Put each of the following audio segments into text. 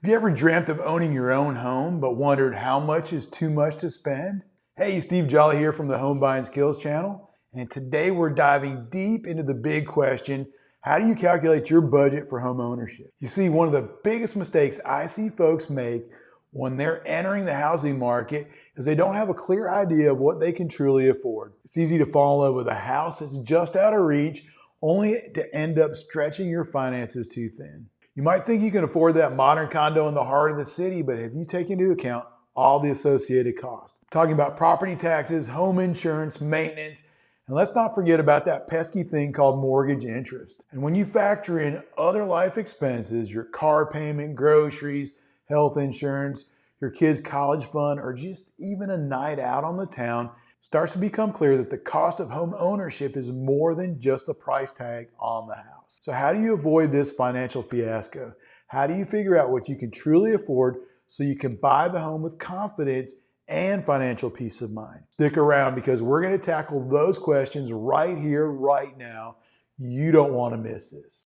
Have you ever dreamt of owning your own home but wondered how much is too much to spend? Hey, Steve Jolly here from the Home Buying Skills channel, and today we're diving deep into the big question: how do you calculate your budget for home ownership? You see, one of the biggest mistakes I see folks make when they're entering the housing market is they don't have a clear idea of what they can truly afford. It's easy to fall in love with a house that's just out of reach, only to end up stretching your finances too thin. You might think you can afford that modern condo in the heart of the city, but have you taken into account all the associated costs? I'm talking about property taxes, home insurance, maintenance, and let's not forget about that pesky thing called mortgage interest. And when you factor in other life expenses, your car payment, groceries, health insurance, your kids' college fund, or just even a night out on the town, it starts to become clear that the cost of home ownership is more than just the price tag on the house. So how do you avoid this financial fiasco? How do you figure out what you can truly afford so you can buy the home with confidence and financial peace of mind? Stick around because we're going to tackle those questions right here, right now. You don't want to miss this.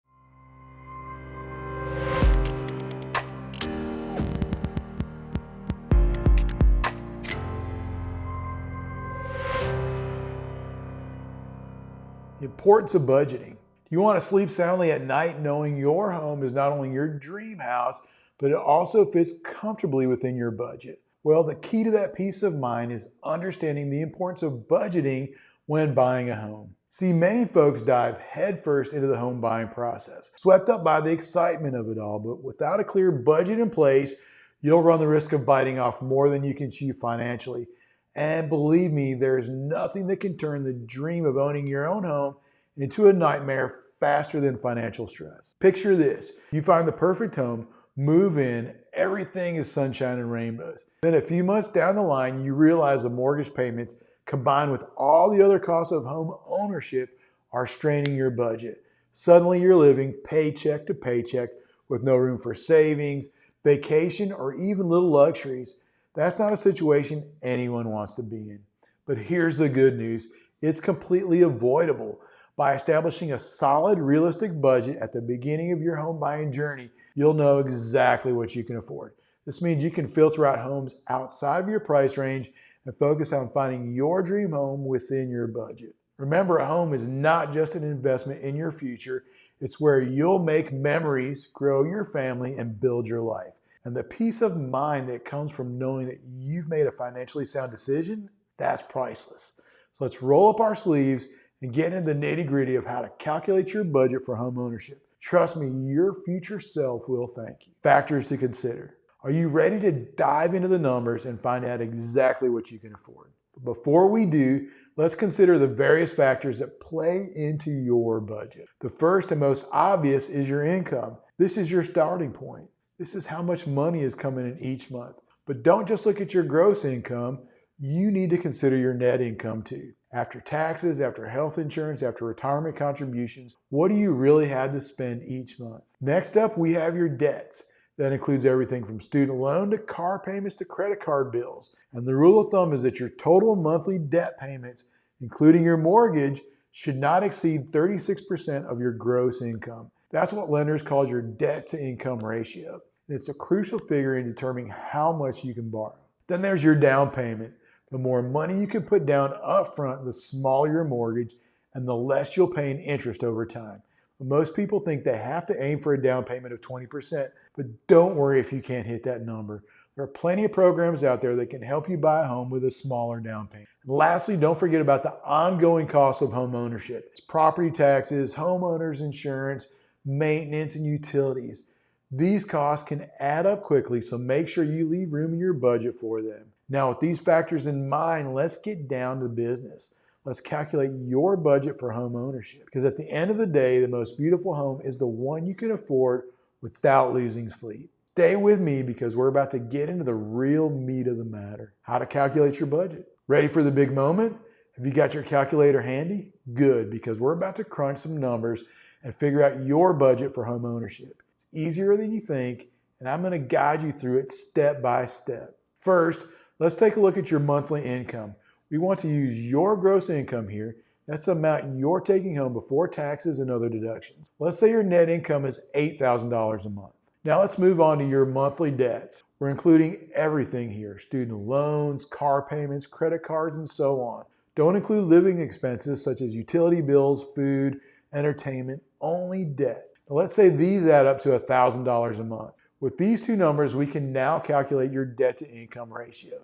The importance of budgeting. You want to sleep soundly at night knowing your home is not only your dream house, but it also fits comfortably within your budget. Well, the key to that peace of mind is understanding the importance of budgeting when buying a home. See, many folks dive headfirst into the home buying process, swept up by the excitement of it all, but without a clear budget in place, you'll run the risk of biting off more than you can chew financially. And believe me, there is nothing that can turn the dream of owning your own home into a nightmare faster than financial stress. Picture this: you find the perfect home, move in, everything is sunshine and rainbows. Then a few months down the line, you realize the mortgage payments combined with all the other costs of home ownership are straining your budget. Suddenly you're living paycheck to paycheck with no room for savings, vacation, or even little luxuries. That's not a situation anyone wants to be in. But here's the good news: it's completely avoidable. By establishing a solid, realistic budget at the beginning of your home buying journey, you'll know exactly what you can afford. This means you can filter out homes outside of your price range and focus on finding your dream home within your budget. Remember, a home is not just an investment in your future. It's where you'll make memories, grow your family, and build your life. And the peace of mind that comes from knowing that you've made a financially sound decision, that's priceless. So let's roll up our sleeves and get into the nitty-gritty of how to calculate your budget for home ownership. Trust me, your future self will thank you. Factors to consider. Are you ready to dive into the numbers and find out exactly what you can afford? But before we do, let's consider the various factors that play into your budget. The first and most obvious is your income. This is your starting point. This is how much money is coming in each month. But don't just look at your gross income. You need to consider your net income too. After taxes, after health insurance, after retirement contributions, what do you really have to spend each month? Next up, we have your debts. That includes everything from student loan to car payments to credit card bills. And the rule of thumb is that your total monthly debt payments, including your mortgage, should not exceed 36% of your gross income. That's what lenders call your debt to income ratio. And it's a crucial figure in determining how much you can borrow. Then there's your down payment. The more money you can put down up front, the smaller your mortgage and the less you'll pay in interest over time. Most people think they have to aim for a down payment of 20%, but don't worry if you can't hit that number. There are plenty of programs out there that can help you buy a home with a smaller down payment. And lastly, don't forget about the ongoing costs of home ownership. It's property taxes, homeowners insurance, maintenance, and utilities. These costs can add up quickly, so make sure you leave room in your budget for them. Now, with these factors in mind, let's get down to business. Let's calculate your budget for home ownership, because at the end of the day, the most beautiful home is the one you can afford without losing sleep. Stay with me because we're about to get into the real meat of the matter: how to calculate your budget. Ready for the big moment? Have you got your calculator handy? Good, because we're about to crunch some numbers and figure out your budget for home ownership. It's easier than you think, and I'm going to guide you through it step by step. First, let's take a look at your monthly income. We want to use your gross income here. That's the amount you're taking home before taxes and other deductions. Let's say your net income is $8,000 a month. Now let's move on to your monthly debts. We're including everything here: student loans, car payments, credit cards, and so on. Don't include living expenses such as utility bills, food, entertainment, only debt. Now let's say these add up to $1,000 a month. With these two numbers, we can now calculate your debt to income ratio.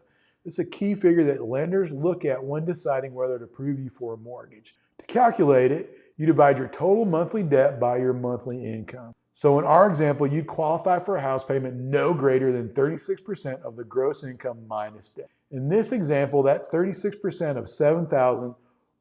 This is a key figure that lenders look at when deciding whether to approve you for a mortgage. To calculate it, you divide your total monthly debt by your monthly income. So in our example, you'd qualify for a house payment no greater than 36% of the gross income minus debt. In this example, that's 36% of $7,000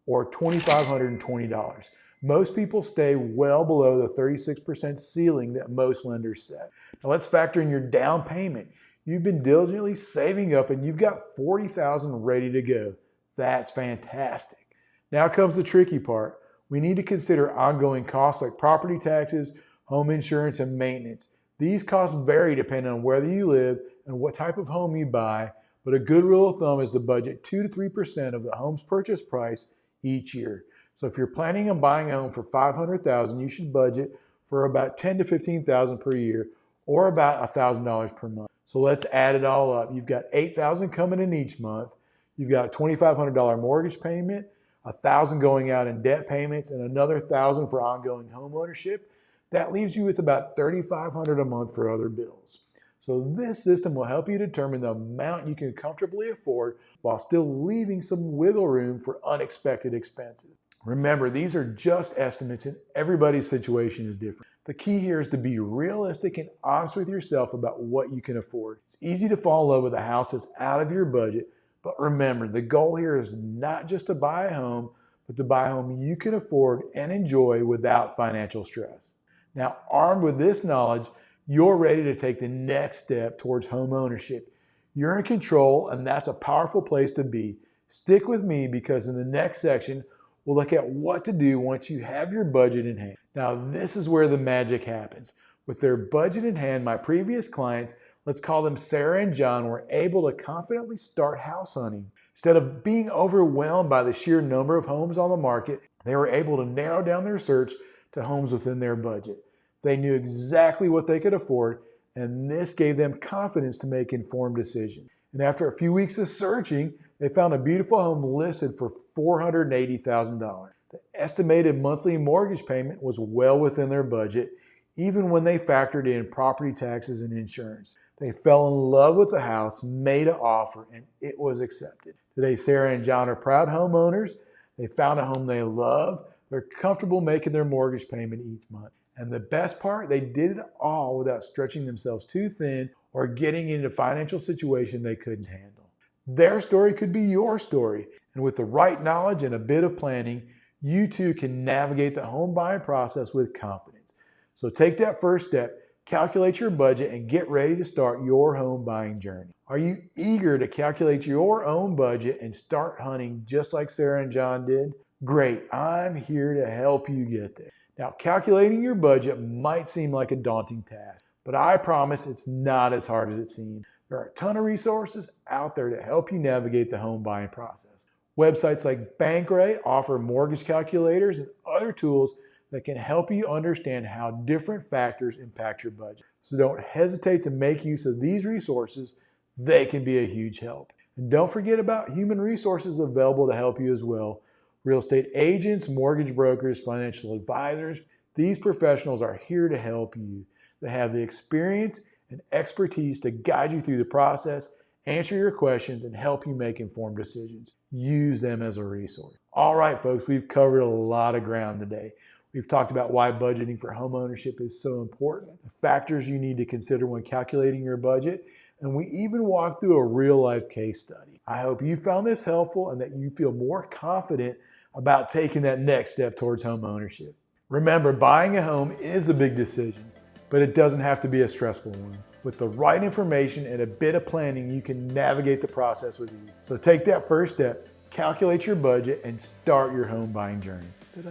or $2,520. Most people stay well below the 36% ceiling that most lenders set. Now let's factor in your down payment. You've been diligently saving up and you've got $40,000 ready to go. That's fantastic. Now comes the tricky part. We need to consider ongoing costs like property taxes, home insurance, and maintenance. These costs vary depending on whether you live and what type of home you buy, but a good rule of thumb is to budget 2 to 3% of the home's purchase price each year. So if you're planning on buying a home for $500,000, you should budget for about $10,000 to $15,000 per year, or about $1,000 per month. So let's add it all up. You've got $8,000 coming in each month. You've got a $2,500 mortgage payment, $1,000 going out in debt payments, and another $1,000 for ongoing home ownership. That leaves you with about $3,500 a month for other bills. So this system will help you determine the amount you can comfortably afford while still leaving some wiggle room for unexpected expenses. Remember, these are just estimates and everybody's situation is different. The key here is to be realistic and honest with yourself about what you can afford. It's easy to fall in love with a house that's out of your budget, but remember, the goal here is not just to buy a home, but to buy a home you can afford and enjoy without financial stress. Now, armed with this knowledge, you're ready to take the next step towards home ownership. You're in control, and that's a powerful place to be. Stick with me because in the next section, we'll look at what to do once you have your budget in hand. Now, this is where the magic happens. With their budget in hand, my previous clients, let's call them Sarah and John, were able to confidently start house hunting. Instead of being overwhelmed by the sheer number of homes on the market, they were able to narrow down their search to homes within their budget. They knew exactly what they could afford, and this gave them confidence to make informed decisions. And after a few weeks of searching, they found a beautiful home listed for $480,000. The estimated monthly mortgage payment was well within their budget, even when they factored in property taxes and insurance. They fell in love with the house, made an offer, and it was accepted. Today, Sarah and John are proud homeowners. They found a home they love. They're comfortable making their mortgage payment each month. And the best part, they did it all without stretching themselves too thin or getting into a financial situation they couldn't handle. Their story could be your story. And with the right knowledge and a bit of planning, you too can navigate the home buying process with confidence. So take that first step, calculate your budget, and get ready to start your home buying journey. Are you eager to calculate your own budget and start hunting just like Sarah and John did? Great, I'm here to help you get there. Now, calculating your budget might seem like a daunting task, but I promise it's not as hard as it seems. There are a ton of resources out there to help you navigate the home buying process. Websites like Bankrate offer mortgage calculators and other tools that can help you understand how different factors impact your budget. So don't hesitate to make use of these resources. They can be a huge help. And don't forget about human resources available to help you as well. Real estate agents, mortgage brokers, financial advisors, these professionals are here to help you. They have the experience and expertise to guide you through the process, answer your questions, and help you make informed decisions. Use them as a resource. All right, folks, we've covered a lot of ground today. We've talked about why budgeting for home ownership is so important, the factors you need to consider when calculating your budget, and we even walked through a real-life case study. I hope you found this helpful and that you feel more confident about taking that next step towards home ownership. Remember, buying a home is a big decision, but it doesn't have to be a stressful one. With the right information and a bit of planning, you can navigate the process with ease. So take that first step, calculate your budget, and start your home buying journey. Ta-da!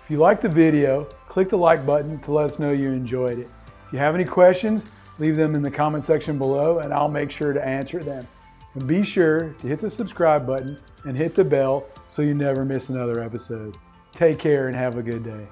If you liked the video, click the like button to let us know you enjoyed it. If you have any questions, leave them in the comment section below and I'll make sure to answer them. And be sure to hit the subscribe button and hit the bell so you never miss another episode. Take care and have a good day.